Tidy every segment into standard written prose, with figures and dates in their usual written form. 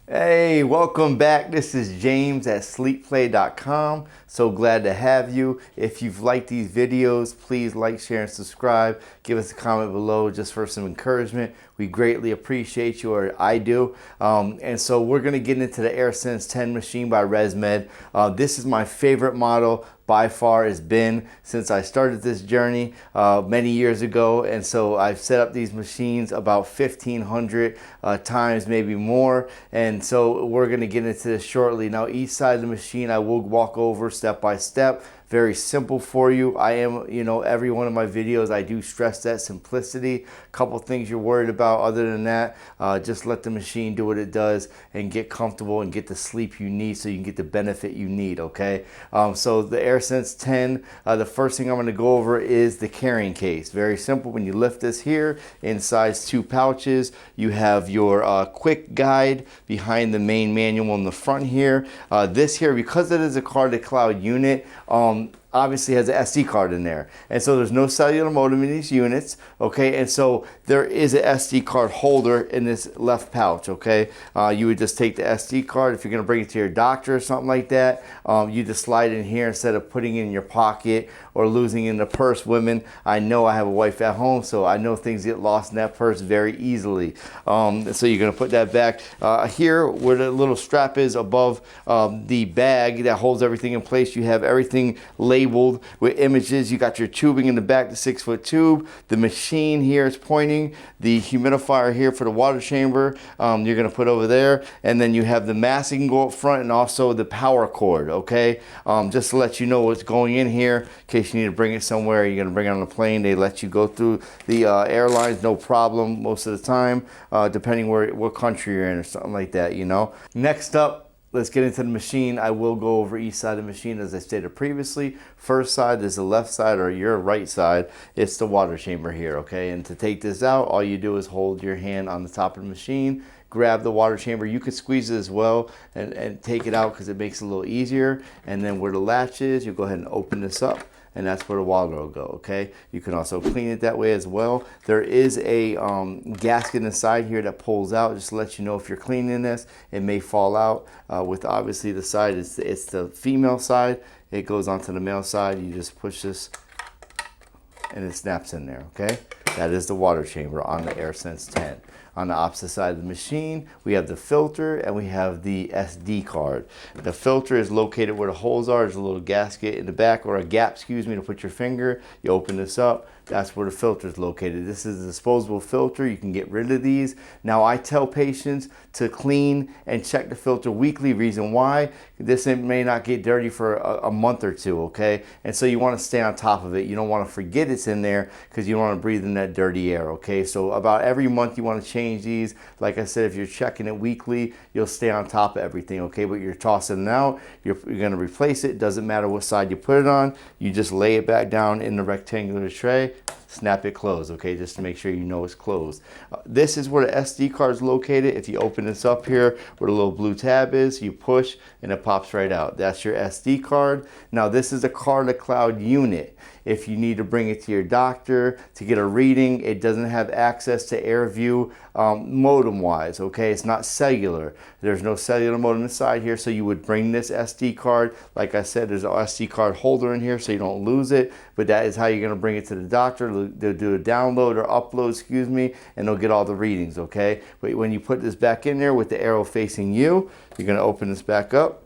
Hey, welcome back. This is James at sleepplay.com. So glad to have you. If you've liked these videos, please like, share, and subscribe. Give us a comment below just for some encouragement. We greatly appreciate you, or I do. And so we're going to get into the AirSense 10 machine by ResMed. This is my favorite model by far. Has been since I started this journey many years ago, and so I've set up these machines about 1,500 times, maybe more, and so we're going to get into this shortly. Now, each side of the machine I will walk over step by step. Very simple for you. I am, every one of my videos I do stress that simplicity. Couple things you're worried about. Other than that, just let the machine do what it does and get comfortable and get the sleep you need so you can get the benefit you need, okay? So the AirSense 10, the first thing I'm going to go over is the carrying case. Very simple. When you lift this here, inside 2 pouches, you have your quick guide behind the main manual in the front here. This here, because it is a card-to-cloud unit, obviously has an SD card in there, and so there's no cellular modem in these units, okay? And so there is an SD card holder in this left pouch, okay? You would just take the SD card. If you're going to bring it to your doctor or something like that, you just slide in here instead of putting it in your pocket or losing it in the purse. Women, I know, I have a wife at home, so I know things get lost in that purse very easily. So you're going to put that back here where the little strap is above the bag that holds everything in place. You have everything labeled with images. You got your tubing in the back, the 6-foot tube. The machine here is pointing. The humidifier here for the water chamber, you're going to put over there. And then you have the mask you can go up front, and also the power cord, okay? Just to let you know what's going in here in case you need to bring it somewhere. You're going to bring it on a plane. They let you go through the airlines, no problem most of the time, depending what country you're in or something like that, Next up, let's get into the machine. I will go over each side of the machine as I stated previously. First side is the left side, or your right side. It's the water chamber here, okay? And to take this out, all you do is hold your hand on the top of the machine, grab the water chamber. You could squeeze it as well and take it out because it makes it a little easier. And then where the latch is, you go ahead and open this up, and that's where the water will go, okay? You can also clean it that way as well. There is a gasket inside here that pulls out, just to let you know if you're cleaning this, it may fall out. With obviously the side, it's the female side. It goes onto the male side. You just push this and it snaps in there, okay? That is the water chamber on the AirSense 10. On the opposite side of the machine, we have the filter and we have the SD card. The filter is located where the holes are. There's a little gasket in the back, or a gap, excuse me, to put your finger. You open this up. That's where the filter is located. This is a disposable filter. You can get rid of these. Now, I tell patients to clean and check the filter weekly. Reason why? This may not get dirty for a month or two, okay? And so you want to stay on top of it. You don't want to forget it's in there because you don't want to breathe in that dirty air, okay? So about every month you want to change these. Like I said, if you're checking it weekly, you'll stay on top of everything, okay? But you're tossing it out. You're going to replace it. Doesn't matter what side you put it on. You just lay it back down in the rectangular tray. Snap it closed, okay, just to make sure you know it's closed. This is where the SD card is located. If you open this up here where the little blue tab is, you push and it pops right out. That's your SD card. Now, this is a card-to-cloud unit. If you need to bring it to your doctor to get a reading, it doesn't have access to AirView modem-wise, okay? It's not cellular. There's no cellular modem inside here, so you would bring this SD card. Like I said, there's an SD card holder in here so you don't lose it, but that is how you're going to bring it to the doctor. They'll do a download or upload, excuse me, and they'll get all the readings, okay? But when you put this back in there with the arrow facing you, you're going to open this back up,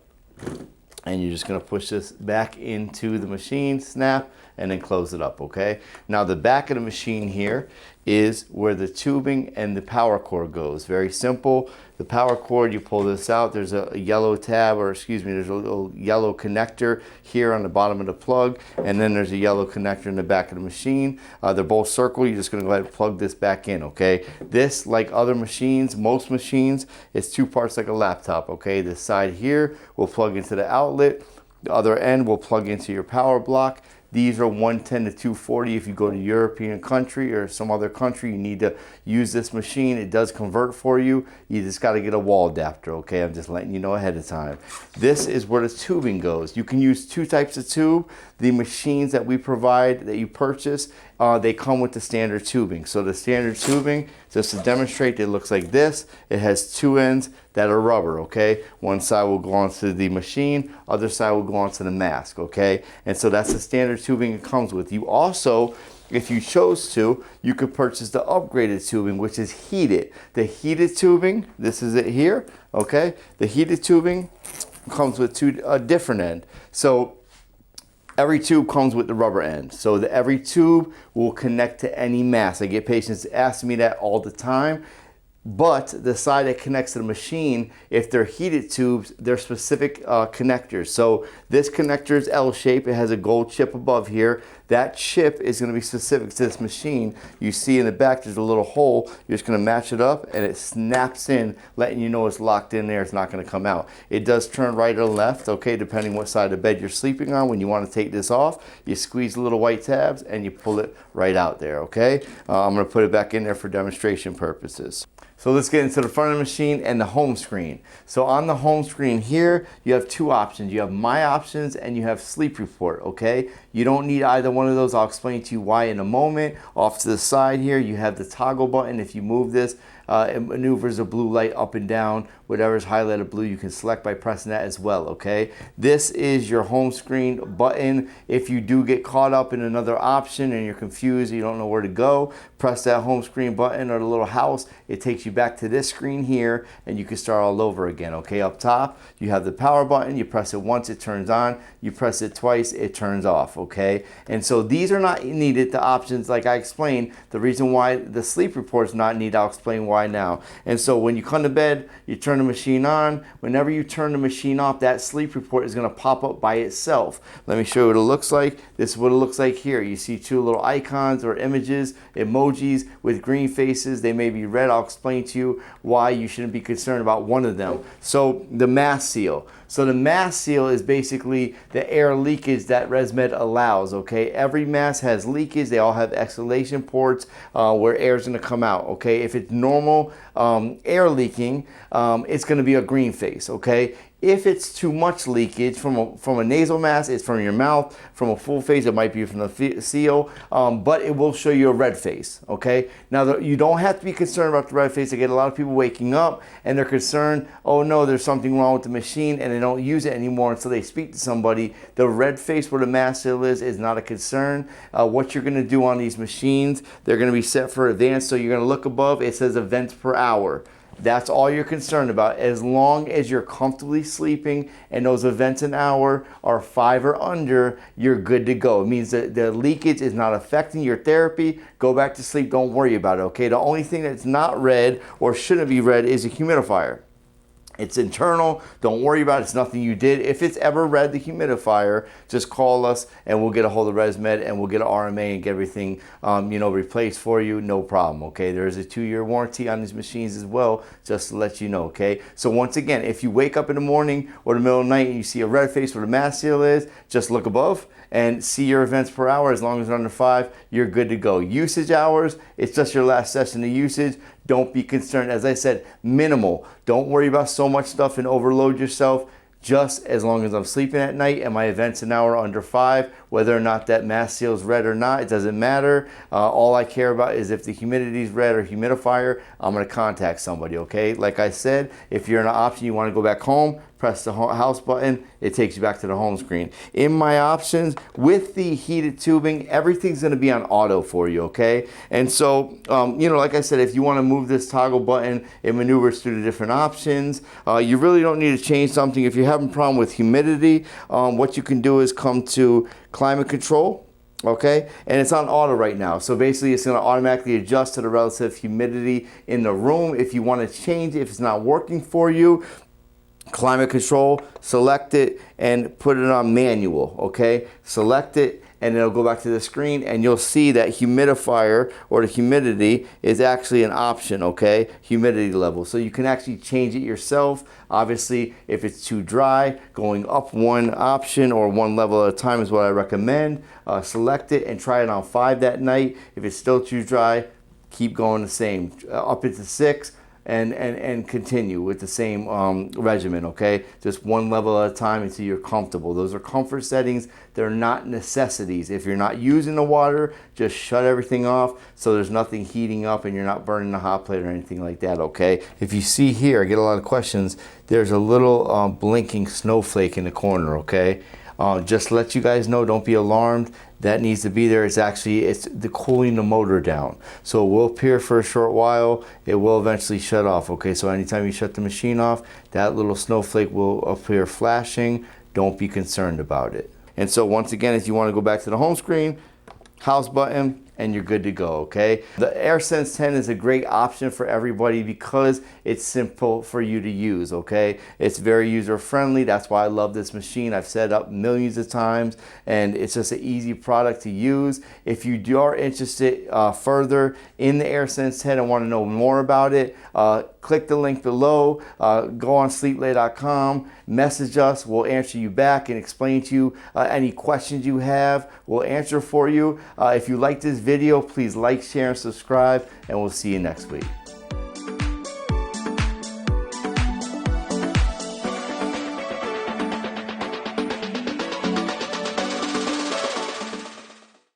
and you're just going to push this back into the machine, snap, and then close it up, okay? Now, the back of the machine here is where the tubing and the power cord goes. Very simple. The power cord, you pull this out. There's a yellow tab, or excuse me, there's a little yellow connector here on the bottom of the plug, and then there's a yellow connector in the back of the machine. They're both circle. You're just going to go ahead and plug this back in, okay? This, like other machines, most machines, is 2 parts like a laptop, okay? This side here will plug into the outlet. The other end will plug into your power block. These are 110 to 240. If you go to a European country or some other country, you need to use this machine. It does convert for you. You just got to get a wall adapter, okay? I'm just letting you know ahead of time. This is where the tubing goes. You can use 2 types of tube. The machines that we provide, that you purchase, they come with the standard tubing. So the standard tubing, just to demonstrate, it looks like this. It has two ends that are rubber, okay? One side will go onto the machine, other side will go onto the mask, okay? And so that's the standard tubing it comes with. You also, if you chose to, you could purchase the upgraded tubing, which is heated. The heated tubing, this is it here, okay? The heated tubing comes with two different end. So every tube comes with the rubber end. So every tube will connect to any mask. I get patients asking me that all the time. But the side that connects to the machine, if they're heated tubes, they're specific connectors. So this connector is L-shaped. It has a gold chip above here. That chip is going to be specific to this machine. You see in the back there's a little hole. You're just going to match it up and it snaps in, letting you know it's locked in there. It's not going to come out. It does turn right or left, okay, depending what side of the bed you're sleeping on. When you want to take this off, you squeeze the little white tabs and you pull it right out there, okay? I'm going to put it back in there for demonstration purposes. So let's get into the front of the machine and the home screen. So on the home screen here, you have two options. You have My Options and you have Sleep Report, okay? You don't need either one of those. I'll explain to you why in a moment. Off to the side here, you have the toggle button. If you move this, it maneuvers a blue light up and down. Whatever is highlighted blue, you can select by pressing that as well, okay? This is your home screen button. If you do get caught up in another option and you're confused, you don't know where to go, press that home screen button or the little house. It takes you back to this screen here and you can start all over again, okay? Up top, you have the power button. You press it once, it turns on. You press it twice, it turns off, okay? And so these are not needed, the options like I explained. The reason why the sleep report is not needed, I'll explain why now. And so when you come to bed, you turn the machine on. Whenever you turn the machine off, that sleep report is going to pop up by itself. Let me show you what it looks like. This is what it looks like here. You see two little icons or images, emojis with green faces. They may be red. I'll explain to you why you shouldn't be concerned about one of them. So the mask seal. So the mask seal is basically the air leakage that ResMed allows, okay? Every mask has leakage. They all have exhalation ports where air is going to come out, okay? If it's normal air leaking, it's going to be a green face, okay? If it's too much leakage from a nasal mask, it's from your mouth. From a full face, it might be from the seal, but it will show you a red face, okay? Now, you don't have to be concerned about the red face. I get a lot of people waking up and they're concerned, oh no, there's something wrong with the machine, and they don't use it anymore until they speak to somebody. The red face where the mask seal is not a concern. What you're gonna do on these machines, they're gonna be set for advanced, so you're gonna look above, it says events per hour. That's all you're concerned about. As long as you're comfortably sleeping and those events an hour are 5 or under, you're good to go. It means that the leakage is not affecting your therapy. Go back to sleep. Don't worry about it, okay? The only thing that's not red or shouldn't be red is a humidifier. It's internal. Don't worry about it. It's nothing you did. If it's ever red, the humidifier, just call us and we'll get a hold of ResMed and we'll get an RMA and get everything replaced for you. No problem, okay? There is a 2-year warranty on these machines as well, just to let you know, okay? So once again, if you wake up in the morning or the middle of the night and you see a red face where the mask seal is, just look above and see your events per hour. As long as it's under 5, you're good to go. Usage hours, it's just your last session of usage. Don't be concerned. As I said, minimal. Don't worry about so much stuff and overload yourself. Just as long as I'm sleeping at night and my events an hour under 5, whether or not that mask seal is red or not, it doesn't matter. All I care about is if the humidity is red or humidifier, I'm going to contact somebody, okay? Like I said, if you're in an option, you want to go back home, press the house button, it takes you back to the home screen. In My Options, with the heated tubing, everything's going to be on auto for you, okay? And so, like I said, if you want to move this toggle button, it maneuvers through the different options. You really don't need to change something. If you're having a problem with humidity, what you can do is come to climate control. Okay, and it's on auto right now. So basically it's going to automatically adjust to the relative humidity in the room. If you want to change it, if it's not working for you, climate control, select it and put it on manual, okay? Select it and it'll go back to the screen and you'll see that humidifier or the humidity is actually an option, okay? Humidity level. So you can actually change it yourself. Obviously, if it's too dry, going up one option or one level at a time is what I recommend. Select it and try it on 5 that night. If it's still too dry, keep going the same. Up into 6. and continue with the same regimen, okay? Just one level at a time until you're comfortable. Those are comfort settings. They're not necessities. If you're not using the water, just shut everything off so there's nothing heating up and you're not burning the hot plate or anything like that, okay? If you see here, I get a lot of questions, there's a little blinking snowflake in the corner, okay? Just to let you guys know, don't be alarmed. That needs to be there. It's the cooling the motor down. So it will appear for a short while. It will eventually shut off. Okay, so anytime you shut the machine off, that little snowflake will appear flashing. Don't be concerned about it. And so once again, if you want to go back to the home screen, house button, and you're good to go, okay? The AirSense 10 is a great option for everybody because it's simple for you to use, okay? It's very user-friendly. That's why I love this machine. I've set it up millions of times, and it's just an easy product to use. If you are interested further in the AirSense 10 and want to know more about it, click the link below, go on sleeplay.com, message us, we'll answer you back and explain to you any questions you have. We'll answer for you. If you like this video, please like, share, and subscribe, and we'll see you next week.